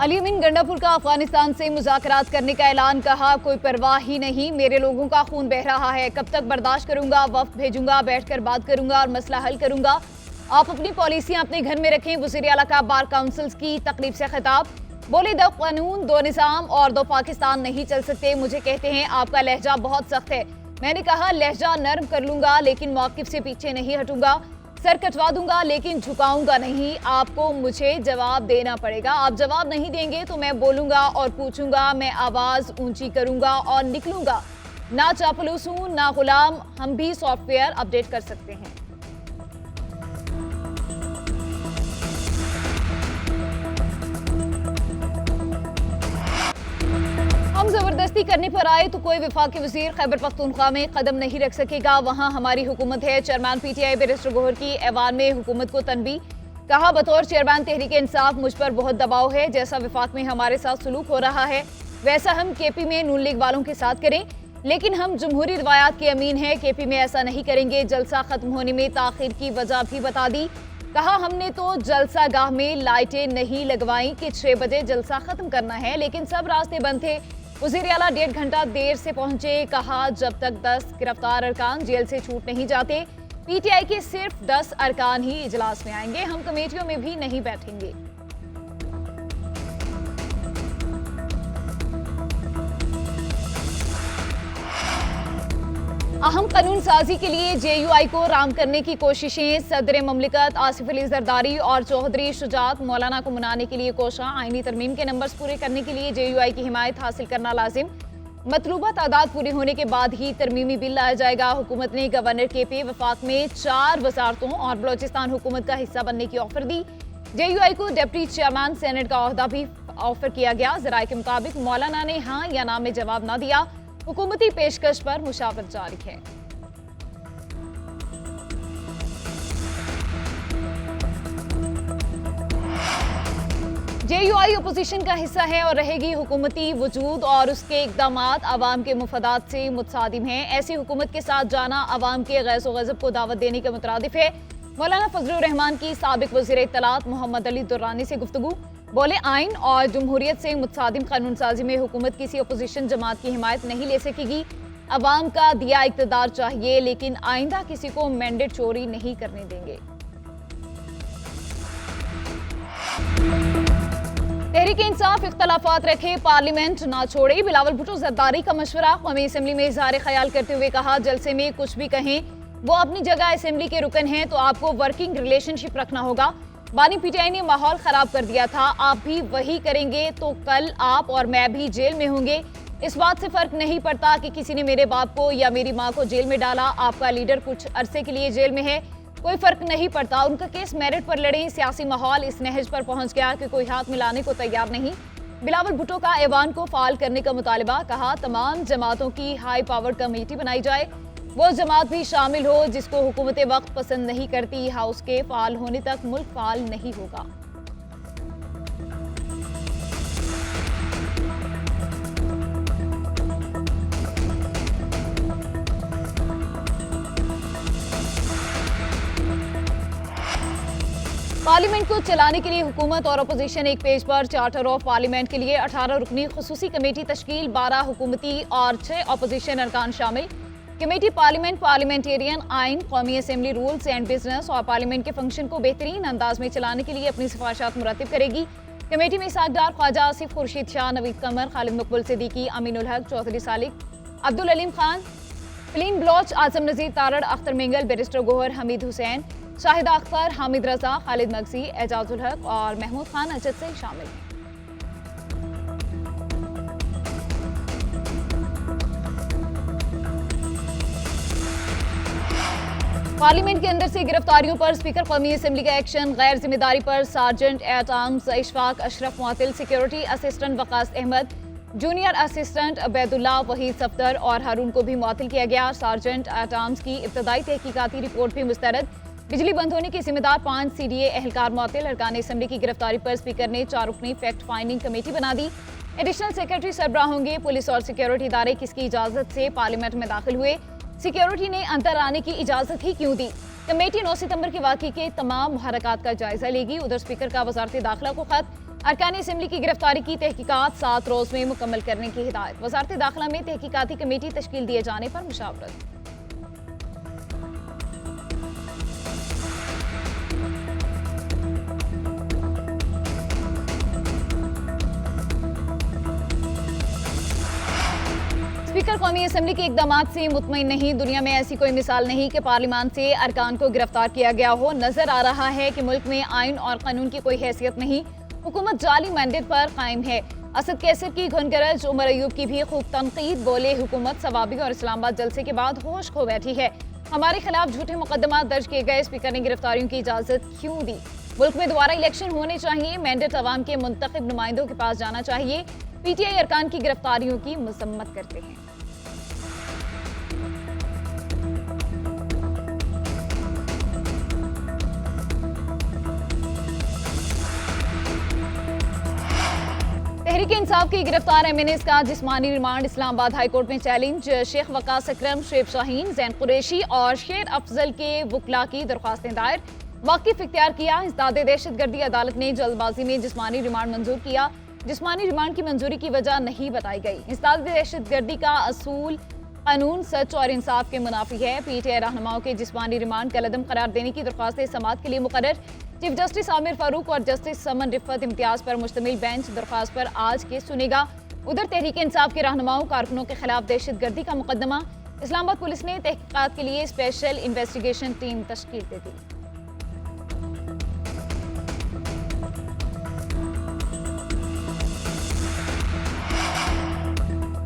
अली अमीन गंडापुर का अफगानिस्तान से मुज़ाकरात करने का ऐलान, कहा कोई परवाह ही नहीं, मेरे लोगों का खून बह रहा है, कब तक बर्दाश्त करूंगा, वफ्द भेजूंगा, बैठकर बात करूंगा और मसला हल करूंगा। आप अपनी पॉलिसियां अपने घर में रखें। वज़ीर आला का बार काउंसिल्स की तकरीब से खिताब, बोले दो कानून दो निज़ाम और दो पाकिस्तान नहीं चल सकते। मुझे कहते हैं आपका लहजा बहुत सख्त है, मैंने कहा लहजा नरम कर लूंगा लेकिन मौक़िफ़ से पीछे नहीं हटूंगा, सर कटवा दूंगा लेकिन झुकाऊंगा नहीं। आपको मुझे जवाब देना पड़ेगा, आप जवाब नहीं देंगे तो मैं बोलूंगा और पूछूंगा, मैं आवाज ऊंची करूंगा और निकलूंगा। ना चापलूस हूं ना गुलाम, हम भी सॉफ्टवेयर अपडेट कर सकते हैं। हम जबरदस्ती करने पर आए तो कोई वफाकी वजीर खैबर पख्तूनख्वा में कदम नहीं रख सकेगा, वहां हमारी हुकूमत है। चेयरमैन पीटीआई बैरिस्टर गौहर की ऐवान में हुकूमत को तनबी, कहा बतौर चेयरमैन तहरीक इंसाफ मुझ पर बहुत दबाव है, जैसा वफाक में हमारे साथ सलूक हो रहा है वैसा हम केपी में नून लीग वालों के साथ करें, लेकिन हम जमहूरी रवायात के अमीन हैं, केपी में ऐसा नहीं करेंगे। जलसा खत्म होने में ताखिर की वजह भी बता दी, कहा हमने तो जलसा गाह में लाइटें नहीं लगवाई कि 6 बजे जलसा खत्म करना है, लेकिन सब रास्ते बंद थे। वज़ीर आला 1.5 घंटा देर से पहुंचे, कहा जब तक 10 गिरफ्तार अरकान जेल से छूट नहीं जाते पीटीआई के सिर्फ 10 अरकान ही इजलास में आएंगे, हम कमेटियों में भी नहीं बैठेंगे। अहम कानून साजी के लिए जेयूआई को राम करने की कोशिशें, सदर ममलिकत आसिफ अली जरदारी और चौधरी शुजात मौलाना को मनाने के लिए कोशा, आईनी तरमीम के नंबर्स पूरे करने के लिए जेयूआई की हिमायत हासिल करना लाजिम, मतलूबा तादाद पूरी होने के बाद ही तरमीमी बिल लाया जाएगा। हुकूमत ने गवर्नर के पे वफाक में 4 वजारतों और बलोचिस्तान हुकूमत का हिस्सा बनने की ऑफर दी। जेयूआई को डिप्टी चेयरमैन सेनेट का ओहदा भी ऑफर किया गया। जराये के मुताबिक मौलाना ने हाँ या ना में जवाब न दिया, हुकूमती पेशकश पर मुशावरत जारी है। जेयूआई अपोजिशन का हिस्सा है और रहेगी। हुकूमती वजूद और उसके इकदामात अवाम के मुफादात से मुतसादिम हैं। ऐसी हुकूमत के साथ जाना अवाम के गैज़ो गज़ब को दावत देने के मुतरादिफ है। मौलाना फजलुर रहमान की साबिक वज़ीर इत्तलात मोहम्मद अली दुर्रानी से गुफ्तगू, बोले आइन और जमहूरियत से मुतसादिम कानून साजी में हुकूमत किसी अपोजिशन जमात की हिमायत नहीं ले सकेगी। अवाम का दिया इक़्तिदार चाहिए, लेकिन आइंदा किसी को मैंडेट चोरी नहीं करने देंगे। तहरीक इंसाफ इख्तलाफात रखे, पार्लियामेंट ना छोड़े, बिलावल भुट्टो जरदारी का मशवरा। कौमी असम्बली में इज़हार ख्याल करते हुए कहा जलसे में कुछ भी कहें वो अपनी जगह असम्बली के रुकन हैं, तो आपको वर्किंग रिलेशनशिप रखना होगा। बानी पीटीआई ने माहौल खराब कर दिया था, आप भी वही करेंगे तो कल आप और मैं भी जेल में होंगे। इस बात से फर्क नहीं पड़ता कि किसी ने मेरे बाप को या मेरी माँ को जेल में डाला, आपका लीडर कुछ अरसे के लिए जेल में है, कोई फर्क नहीं पड़ता। उनका केस मेरिट पर लड़े, सियासी माहौल इस नहज पर पहुंच गया कि कोई हाथ मिलाने को तैयार नहीं। बिलावल भुट्टो का ऐवान को फाल करने का मुतालबा, कहा तमाम जमातों की हाई पावर कमेटी बनाई जाए, वो जमात भी शामिल हो जिसको हुकूमत वक्त पसंद नहीं करती, हाउस के फाल होने तक मुल्क फाल नहीं होगा। पार्लियामेंट को चलाने के लिए हुकूमत और अपोजिशन एक पेज पर। चार्टर ऑफ पार्लियामेंट के लिए 18 रुकनी खुसूसी कमेटी तश्कील, 12 हुकूमती और 6 अपोजिशन अरकान शामिल। कमेटी पार्लियामेंट, पार्लियामेंटेरियन आइन, कौमी असम्बली रूल्स एंड बिजनेस और पार्लियामेंट के फंक्शन को बेहतरीन अंदाज में चलाने के लिए अपनी सिफारिशात मुरतब करेगी। कमेटी में साकदार ख्वाजा आसिफ, खुर्शीद शाह, नवीद कमर, खालिद मकबूल सिद्दीकी, अमीनुल हक, चौधरी सालिक, अब्दुल अलीम खान, फलीन बलोच, आजम नजीर तारड़, अख्तर मिंगल, बैरिस्टर गौहर, हमीद हुसैन, शाहिदा अख्तर, हामिद रजा, खालिद मगजी, एजाजुल हक और महमूद खान अजद से शामिल हैं। पार्लियामेंट के अंदर से गिरफ्तारियों पर स्पीकर कौमी असम्बली का एक्शन, गैर जिम्मेदारी पर sergeant at arms Ishfaq Ashraf मुअत्तिल, security assistant Waqas Ahmed, junior assistant Ubaidullah Waheed Safdar और हारून को भी मुअत्तिल किया गया। सार्जेंट एट आर्म्स की इब्तदाई तहकीकाती रिपोर्ट भी मुस्तरद। बिजली बंद होने की जिम्मेदार 5 CDA एहलकार मुअत्तिल। अरकान असम्बली की गिरफ्तारी पर स्पीकर ने 4 रुकनी फैक्ट फाइंडिंग कमेटी बना दी। एडिशनल सेक्रेटरी सरबराह होंगे। पुलिस और सिक्योरिटी इदारे किसकी इजाजत से पार्लियामेंट में दाखिल हुए, सिक्योरिटी ने अंदर आने की इजाजत ही क्यों दी। कमेटी 9 सितंबर के वाक़े के तमाम मुहरकात का जायजा लेगी। उधर स्पीकर का वजारत दाखिला को खत, अरकान असम्बली की गिरफ्तारी की तहकीकात 7 रोज में मुकम्मल करने की हिदायत। वजारत दाखिला में तहकीकाती कमेटी तश्कील दिए जाने पर मुशावरत। स्पीकर कौमी असम्बली के इकदाम से मुतमईन नहीं। दुनिया में ऐसी कोई मिसाल नहीं कि पार्लियामान से अरकान को गिरफ्तार किया गया हो। नजर आ रहा है कि मुल्क में आइन और कानून की कोई हैसियत नहीं। हुकूमत जाली मैंडेट पर कायम है। असद कैसर की घुनगरज, उमर अयूब की भी खूब तनकीद। बोले हुकूमत सवाबी और इस्लामाबाद जलसे के बाद होश खो बैठी है। हमारे खिलाफ झूठे मुकदमा दर्ज किए गए। स्पीकर ने गिरफ्तारियों की इजाजत क्यों दी? मुल्क में दोबारा इलेक्शन होने चाहिए। मैंडेट अवाम के मुंतखब नुमाइंदों के पास जाना चाहिए। पीटीआई अरकान की गिरफ्तारियों की मजम्मत करते हैं। तहरीक इंसाफ की गिरफ्तार एमएनएस का जिस्मानी रिमांड इस्लामाबाद हाईकोर्ट में चैलेंज। शेख वकास अकरम, शुएब शाहीन, जैन कुरैशी और शेर अफजल के वकला की दरख्वास्तें दायर। वाकिफ इख्तियार किया। इंसदादे दहशतगर्दी अदालत ने जल्दबाजी में जिस्मानी रिमांड मंजूर किया। जिस्मानी रिमांड की मंजूरी की वजह नहीं बताई गई। इंसदादे दहशतगर्दी का असूल कानून, सच और इंसाफ के मुनाफी है। पीटीआई रहनुमाओं के जिस्मानी रिमांड कलअदम करार देने की दरख्वास्त समाअत के लिए मुकर्रर। चीफ जस्टिस आमिर फारूक और जस्टिस समन रिफत इम्तियाज पर मुश्तमिल बेंच दरख्वास्त पर आज केस सुनेगा। उधर तहरीक इंसाफ के रहनुमाओं कारकुनों के खिलाफ दहशतगर्दी का मुकदमा। इस्लामाबाद पुलिस ने तहकीकात के लिए स्पेशल इन्वेस्टिगेशन टीम तश्कील दे दी।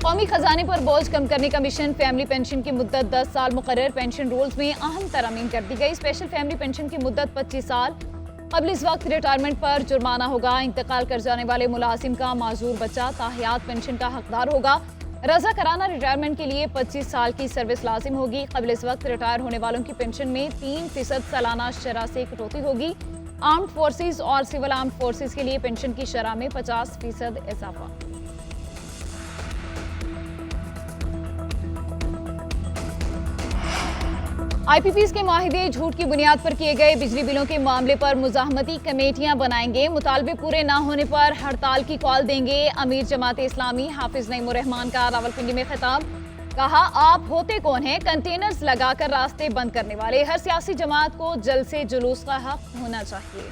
कौमी खजाने पर बोझ कम करने का मिशन। फैमिली पेंशन की मुद्दत 10 साल मुकर्रर। पेंशन रूल्स में अहम तरमीम कर दी गई। स्पेशल फैमिली पेंशन की मुद्दत 25 साल। कबल इस वक्त रिटायरमेंट पर जुर्माना होगा। इंतकाल कर जाने वाले मुलाजिम का माजूर बच्चा ताहयात पेंशन का हकदार होगा। रजा कराना रिटायरमेंट के लिए 25 साल की सर्विस लाजिम होगी। कबल इस वक्त रिटायर होने वालों की पेंशन में 3% सालाना शरह से कटौती होगी। आर्म्ड फोर्सेज और सिविल आर्म्ड फोर्सेज के लिए पेंशन की शरह में 50% इजाफा। आईपीपीज के माहिदे झूठ की बुनियाद पर किए गए। बिजली बिलों के मामले पर मुजाहमती कमेटियां बनाएंगे। मुतालबे पूरे न होने पर हड़ताल की कॉल देंगे। अमीर जमात इस्लामी हाफिज नईमुर रहमान का रावलपिंडी में खिताब। कहा, आप होते कौन हैं कंटेनर्स लगाकर रास्ते बंद करने वाले? हर सियासी जमात को जलसे जुलूस का हक होना चाहिए।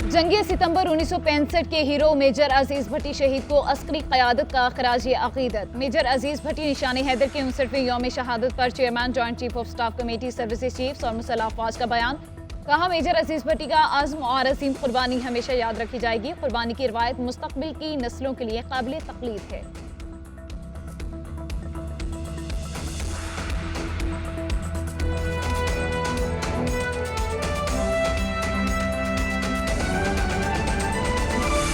जंगी सितंबर 1965 के हीरो मेजर अजीज भट्टी शहीद को अस्करी क़यादत का खराज अकीदत। मेजर अजीज भट्टी निशान हैदर के 59वें यौम शहादत पर chairman joint chief of staff committee services chiefs और मुसल्लह अफवाज का बयान। कहा, मेजर अजीज भट्टी का अज़्म और अजीम कुर्बानी हमेशा याद रखी जाएगी। कुर्बानी की रवायत मुस्तक़बिल की नस्लों के लिए काबिल तक़लीद है।